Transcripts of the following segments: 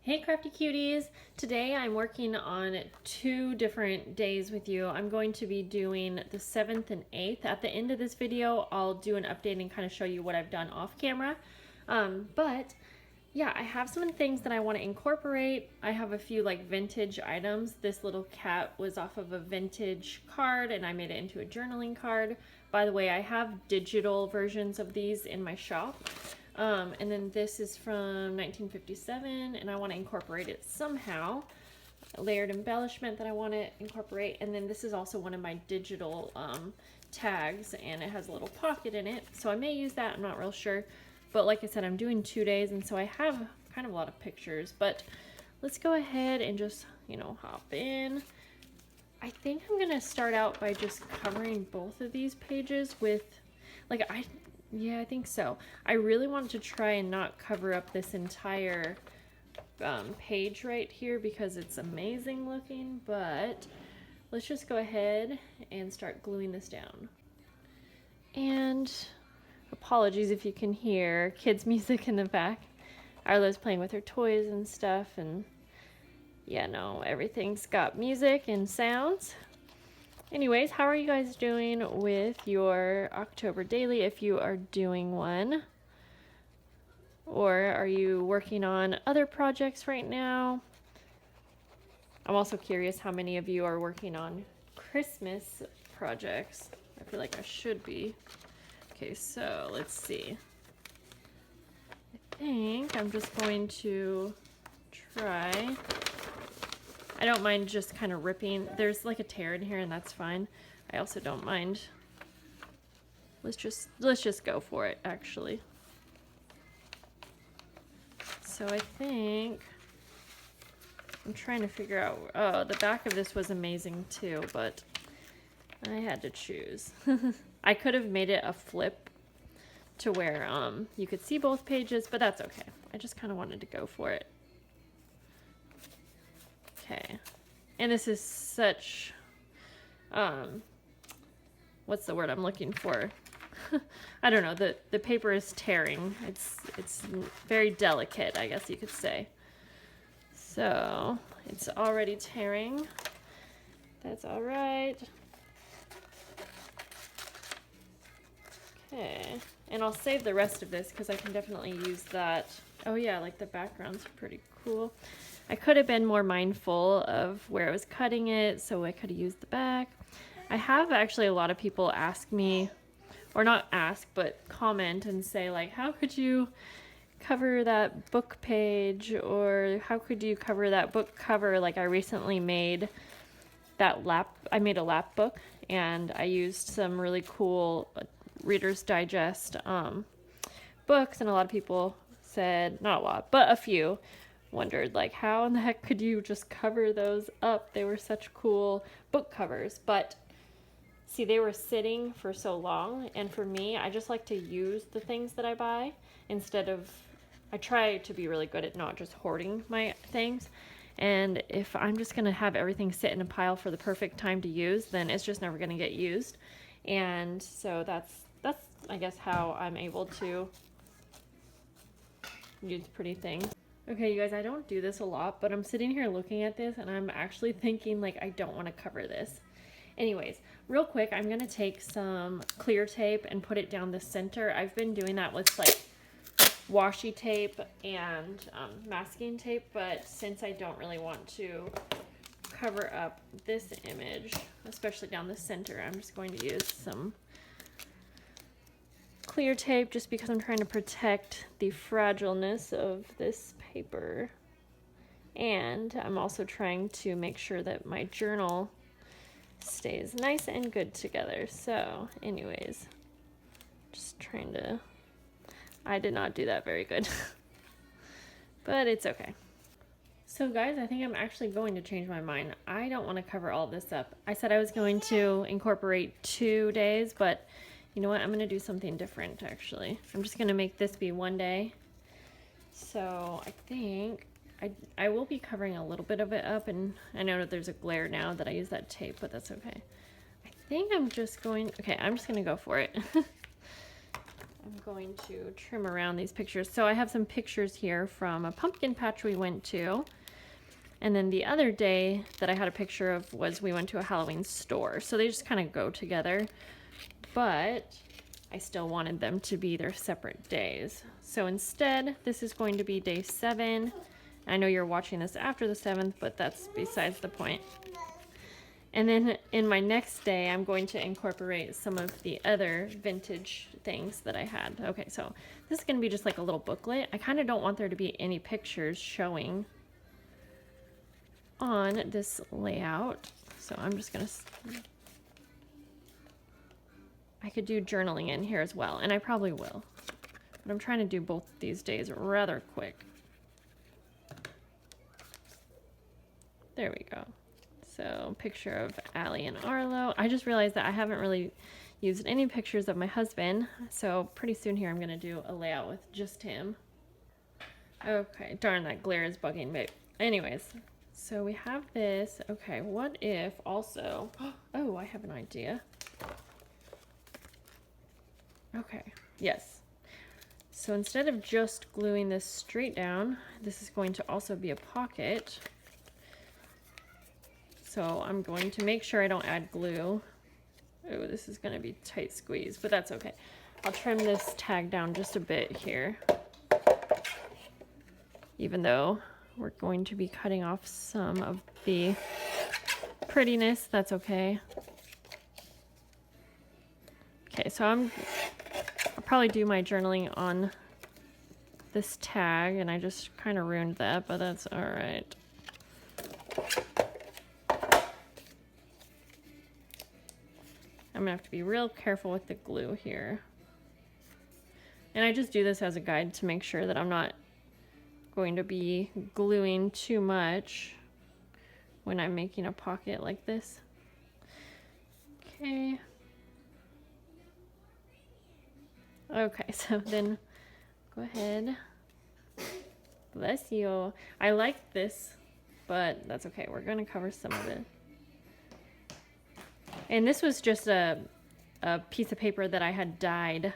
Hey crafty cuties! Today I'm working on 2 different days with you. I'm going to be doing the 7th and 8th. At the end of this video, I'll do an update and kind of show you what I've done off camera. But yeah, I have some things that I want to incorporate. I have a few like vintage items. This little cat was off of a vintage card and I made it into a journaling card. By the way, I have digital versions of these in my shop. And then this is from 1957 and I want to incorporate it somehow. A layered embellishment that I want to incorporate. And then this is also one of my digital tags and it has a little pocket in it. So I may use that, I'm not real sure. But like I said, I'm doing 2 days and so I have kind of a lot of pictures. But let's go ahead and just, hop in. I think I'm going to start out by just covering both of these pages with, yeah, I think so. I really want to try and not cover up this entire page right here because it's amazing looking, but let's just go ahead and start gluing this down. And apologies if you can hear kids' music in the back. Arla's playing with her toys and stuff, and yeah, no, everything's got music and sounds. Anyways, how are you guys doing with your October daily if you are doing one? Or are you working on other projects right now? I'm also curious how many of you are working on Christmas projects. I feel like I should be. Okay, so let's see. I think I'm just going to try. I don't mind just kind of ripping. There's like a tear in here and that's fine. I also don't mind. Let's just go for it actually. So I think I'm trying to figure out, oh, the back of this was amazing too, but I had to choose. I could have made it a flip to where you could see both pages, but that's okay. I just kind of wanted to go for it. Okay, and this is such, what's the word I'm looking for? I don't know, the paper is tearing. It's very delicate, I guess you could say. So, it's already tearing. That's all right. Okay, and I'll save the rest of this because I can definitely use that. Oh yeah, like the background's pretty cool. I could have been more mindful of where I was cutting it, so I could have used the back. I have actually a lot of people ask me, or not ask, but comment and say like, how could you cover that book page, or how could you cover that book cover? Like I recently made I made a lap book and I used some really cool Reader's Digest books, and a lot of people said, not a lot, but a few, wondered like how in the heck could you just cover those up? They were such cool book covers, but see, they were sitting for so long, and for me, I just like to use the things that I buy instead of, I try to be really good at not just hoarding my things, and if I'm just gonna have everything sit in a pile for the perfect time to use, then it's just never gonna get used. And so that's I guess how I'm able to use pretty things. Okay, you guys, I don't do this a lot, but I'm sitting here looking at this and I'm actually thinking like I don't want to cover this. Anyways, real quick, I'm going to take some clear tape and put it down the center. I've been doing that with like washi tape and masking tape, but since I don't really want to cover up this image, especially down the center, I'm just going to use some clear tape just because I'm trying to protect the fragileness of this paper. And I'm also trying to make sure that my journal stays nice and good together. So anyways, just trying to, I did not do that very good, but it's okay. So guys, I think I'm actually going to change my mind. I don't want to cover all this up. I said I was going to incorporate 2 days, but you know what? I'm going to do something different, actually. I'm just going to make this be 1 day. So I think I will be covering a little bit of it up, and I know that there's a glare now that I use that tape, but that's okay. I think I'm just going, okay, I'm just going to go for it. I'm going to trim around these pictures. So I have some pictures here from a pumpkin patch we went to. And then the other day that I had a picture of was we went to a Halloween store. So they just kind of go together. But I still wanted them to be their separate days. So instead, this is going to be day 7. I know you're watching this after the 7th, but that's besides the point. And then in my next day, I'm going to incorporate some of the other vintage things that I had. Okay, so this is going to be just like a little booklet. I kind of don't want there to be any pictures showing on this layout. So I'm just going to... I could do journaling in here as well, and I probably will. But I'm trying to do both these days rather quick. There we go. So, picture of Allie and Arlo. I just realized that I haven't really used any pictures of my husband. So, pretty soon here I'm going to do a layout with just him. Okay, darn, that glare is bugging me. Anyways, so we have this. Okay, what if also... Oh, I have an idea. Okay, yes. So instead of just gluing this straight down, this is going to also be a pocket. So I'm going to make sure I don't add glue. Oh, this is going to be tight squeeze, but that's okay. I'll trim this tag down just a bit here. Even though we're going to be cutting off some of the prettiness, that's okay. Okay, so I'll probably do my journaling on this tag, and I just kind of ruined that, but that's all right. I'm gonna have to be real careful with the glue here. And I just do this as a guide to make sure that I'm not going to be gluing too much when I'm making a pocket like this. Okay. Okay, so then go ahead. Bless you. I like this, but that's okay. We're gonna cover some of it. And this was just a piece of paper that I had dyed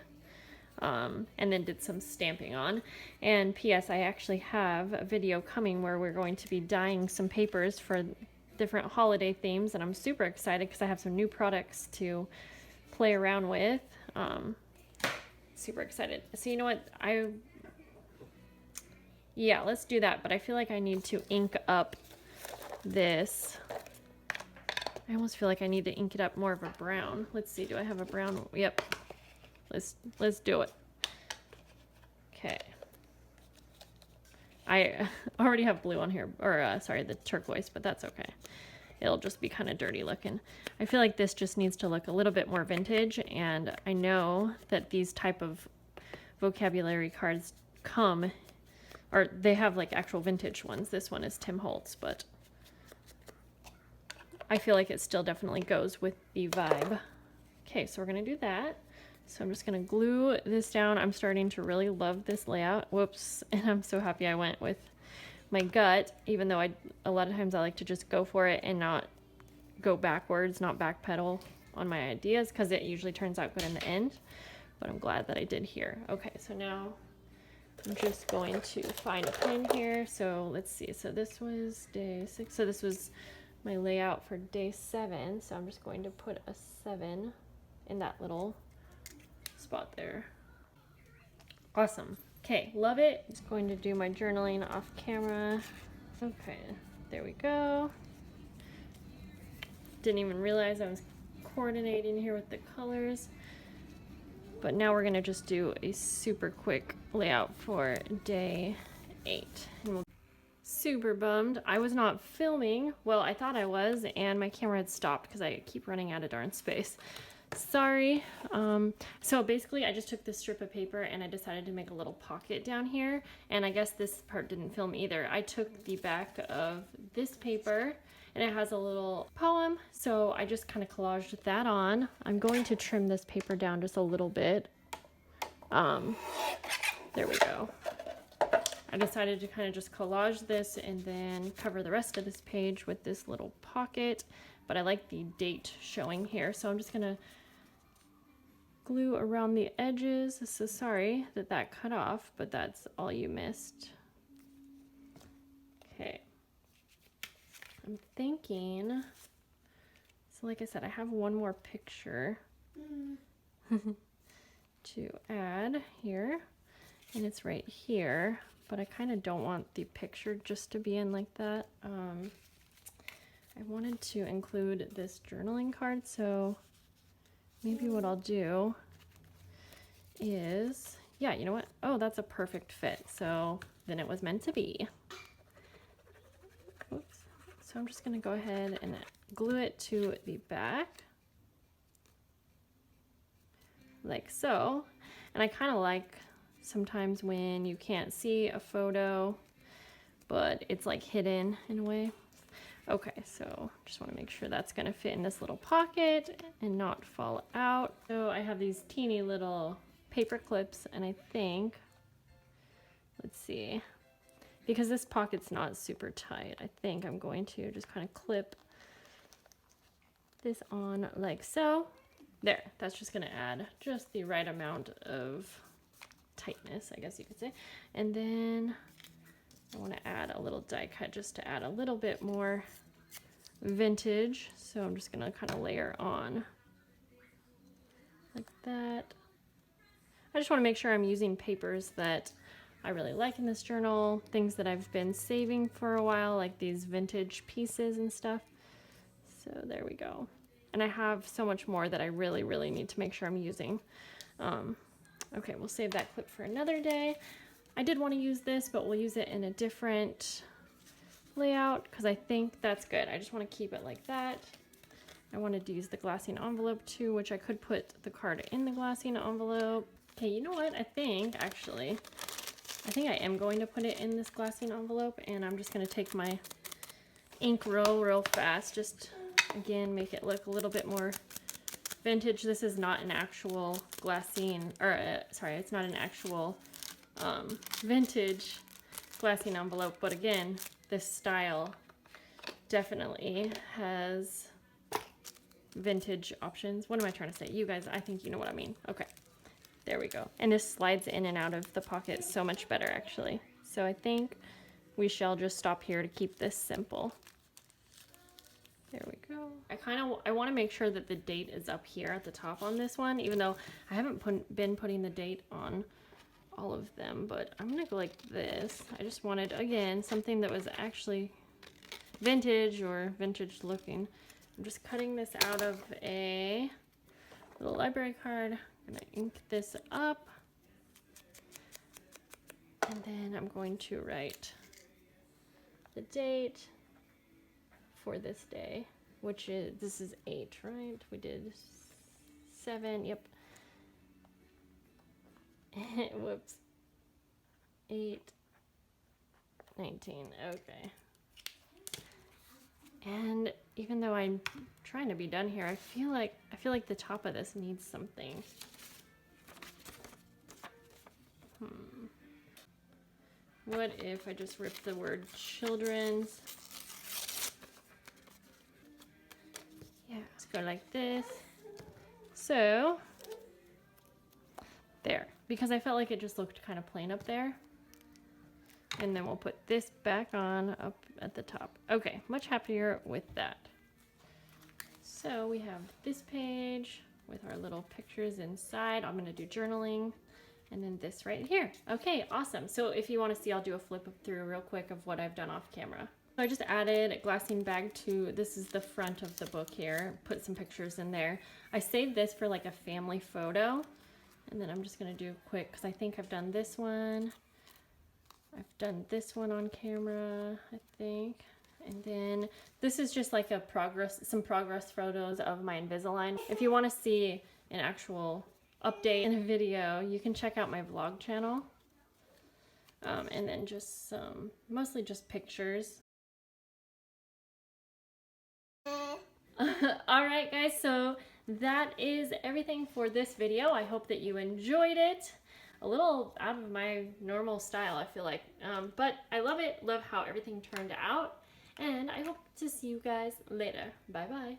and then did some stamping on. And P.S. I actually have a video coming where we're going to be dyeing some papers for different holiday themes, and I'm super excited because I have some new products to play around with. Super excited. So you know what? Yeah, let's do that, but I feel like I need to ink up this. I almost feel like I need to ink it up more of a brown. Let's see, do I have a brown? Yep. Let's do it. Okay. I already have blue on here, or sorry, the turquoise, but that's okay. It'll just be kind of dirty looking. I feel like this just needs to look a little bit more vintage, and I know that these type of vocabulary cards come, or they have like actual vintage ones. This one is Tim Holtz, but I feel like it still definitely goes with the vibe. Okay, so we're gonna do that. So I'm just gonna glue this down. I'm starting to really love this layout. Whoops, and I'm so happy I went with my gut, even though a lot of times I like to just go for it and not go backwards, not backpedal on my ideas, because it usually turns out good in the end. But I'm glad that I did here. Okay, so now I'm just going to find a pen here. So let's see, so this was day 6. So this was my layout for day 7. So I'm just going to put a 7 in that little spot there. Awesome. Okay, love it. Just going to do my journaling off camera. Okay, there we go. Didn't even realize I was coordinating here with the colors. But now we're gonna just do a super quick layout for day 8. And super bummed I was not filming. Well, I thought I was, and my camera had stopped because I keep running out of darn space. Sorry. So basically I just took this strip of paper and I decided to make a little pocket down here, and I guess this part didn't film either. I took the back of this paper and it has a little poem, so I just kind of collaged that on. I'm going to trim this paper down just a little bit. There we go. I decided to kind of just collage this and then cover the rest of this page with this little pocket, but I like the date showing here, so I'm just gonna glue around the edges. So sorry that that cut off, but that's all you missed. Okay. I'm thinking, so like I said, I have one more picture to add here, and it's right here, but I kind of don't want the picture just to be in like that. I wanted to include this journaling card, so maybe what I'll do is, yeah, you know what? Oh, that's a perfect fit. So then it was meant to be. Oops. So I'm just gonna go ahead and glue it to the back. Like so. And I kind of like sometimes when you can't see a photo, but it's like hidden in a way. Okay, so just want to make sure that's going to fit in this little pocket and not fall out. So I have these teeny little paper clips, and I think, let's see, because this pocket's not super tight, I think I'm going to just kind of clip this on like so. There, that's just going to add just the right amount of tightness, I guess you could say. And then I want to add a little die cut just to add a little bit more vintage. So I'm just going to kind of layer on like that. I just want to make sure I'm using papers that I really like in this journal, things that I've been saving for a while, like these vintage pieces and stuff. So there we go. And I have so much more that I really, really need to make sure I'm using. Okay, we'll save that clip for another day. I did want to use this, but we'll use it in a different layout because I think that's good. I just want to keep it like that. I wanted to use the glassine envelope too, which I could put the card in the glassine envelope. Okay, you know what? I think I am going to put it in this glassine envelope, and I'm just going to take my ink real fast, just again make it look a little bit more vintage. This is not an actual glassine, or sorry, it's not an actual vintage glassine envelope, but again, this style definitely has vintage options. What am I trying to say? You guys, I think you know what I mean. Okay, there we go. And this slides in and out of the pocket so much better, actually. So I think we shall just stop here to keep this simple. There we go. I want to make sure that the date is up here at the top on this one, even though I haven't been putting the date on all of them, but I'm gonna go like this. I just wanted, again, something that was actually vintage or vintage looking. I'm just cutting this out of a little library card. I'm gonna ink this up, and then I'm going to write the date for this day, which is, this is 8, right? We did 7, yep. Whoops. 8/19, okay. And even though I'm trying to be done here, I feel like the top of this needs something. What if I just ripped the word children's? Yeah, let's go like this. So there, because I felt like it just looked kind of plain up there. And then we'll put this back on up at the top. Okay, much happier with that. So we have this page with our little pictures inside. I'm gonna do journaling, and then this right here. Okay, awesome. So if you wanna see, I'll do a flip through real quick of what I've done off camera. So I just added a glassine bag to, this is the front of the book here, put some pictures in there. I saved this for like a family photo, and then I'm just gonna do quick, because I think I've done this one. I've done this one on camera, I think. And then this is just like a some progress photos of my Invisalign. If you want to see an actual update in a video, you can check out my vlog channel. And then just mostly just pictures. Alright guys, so that is everything for this video. I hope that you enjoyed it. A little out of my normal style, I feel like, but I love it. Love how everything turned out, and I hope to see you guys later. Bye bye.